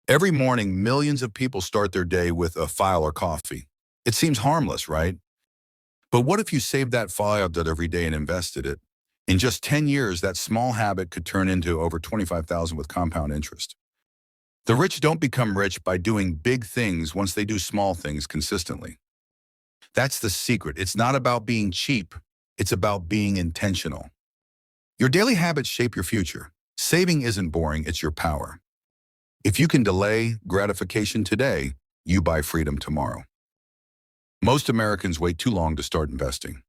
Every morning, millions of people start their day with a file or coffee. It seems harmless, right? But what if you saved that file every day and invested it? In just 10 years, that small habit could turn into over 25,000 with compound interest. The rich don't become rich by doing big things once they do small things consistently. That's the secret. It's not about being cheap. It's about being intentional. Your daily habits shape your future. Saving isn't boring, it's your power. If you can delay gratification today, you buy freedom tomorrow. Most Americans wait too long to start investing.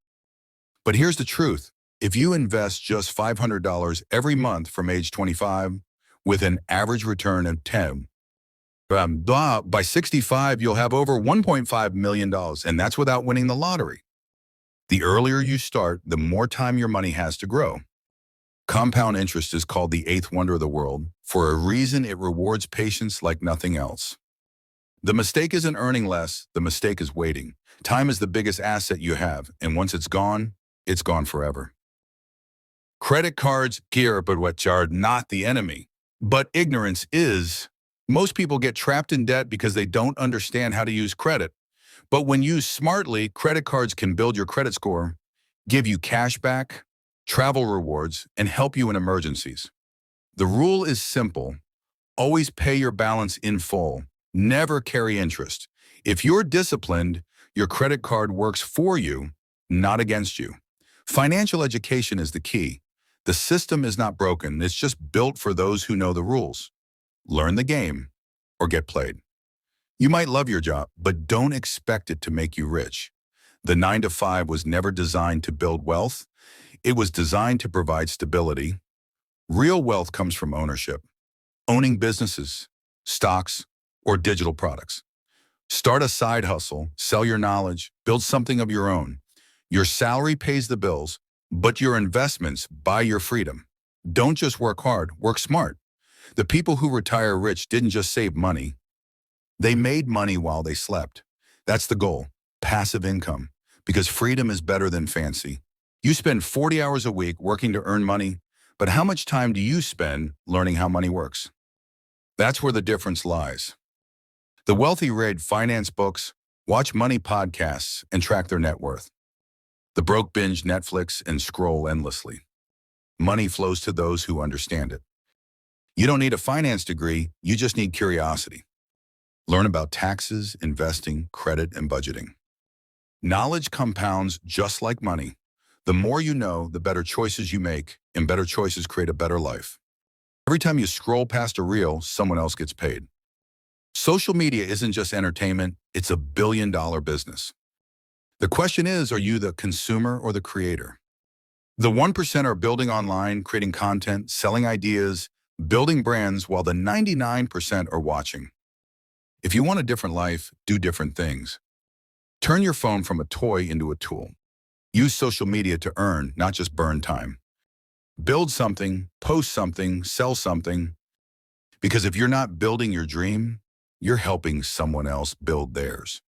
But here's the truth. If you invest just $500 every month from age 25 with an average return of 10, by 65, you'll have over $1.5 million, and that's without winning the lottery. The earlier you start, the more time your money has to grow. Compound interest is called the eighth wonder of the world. For a reason, it rewards patience like nothing else. The mistake isn't earning less, the mistake is waiting. Time is the biggest asset you have, and once it's gone forever. Credit cards, but are not the enemy. But ignorance is. Most people get trapped in debt because they don't understand how to use credit. But when used smartly, credit cards can build your credit score, give you cash back, travel rewards, and help you in emergencies. The rule is simple. Always pay your balance in full. Never carry interest. If you're disciplined, your credit card works for you, not against you. Financial education is the key. The system is not broken. It's just built for those who know the rules. Learn the game or get played. You might love your job, but don't expect it to make you rich. The 9-to-5 was never designed to build wealth. It was designed to provide stability. Real wealth comes from ownership. Owning businesses, stocks, or digital products. Start a side hustle, sell your knowledge, build something of your own. Your salary pays the bills, but your investments buy your freedom. Don't just work hard, work smart. The people who retire rich didn't just save money. They made money while they slept. That's the goal, passive income, because freedom is better than fancy. You spend 40 hours a week working to earn money, but how much time do you spend learning how money works? That's where the difference lies. The wealthy read finance books, watch money podcasts, and track their net worth. The broke binge Netflix and scroll endlessly. Money flows to those who understand it. You don't need a finance degree, you just need curiosity. Learn about taxes, investing, credit, and budgeting. Knowledge compounds just like money. The more you know, the better choices you make, and better choices create a better life. Every time you scroll past a reel, someone else gets paid. Social media isn't just entertainment, it's a billion-dollar business. The question is, are you the consumer or the creator? The 1% are building online, creating content, selling ideas, building brands, while the 99% are watching. If you want a different life, do different things. Turn your phone from a toy into a tool. Use social media to earn, not just burn time. Build something, post something, sell something. Because if you're not building your dream, you're helping someone else build theirs.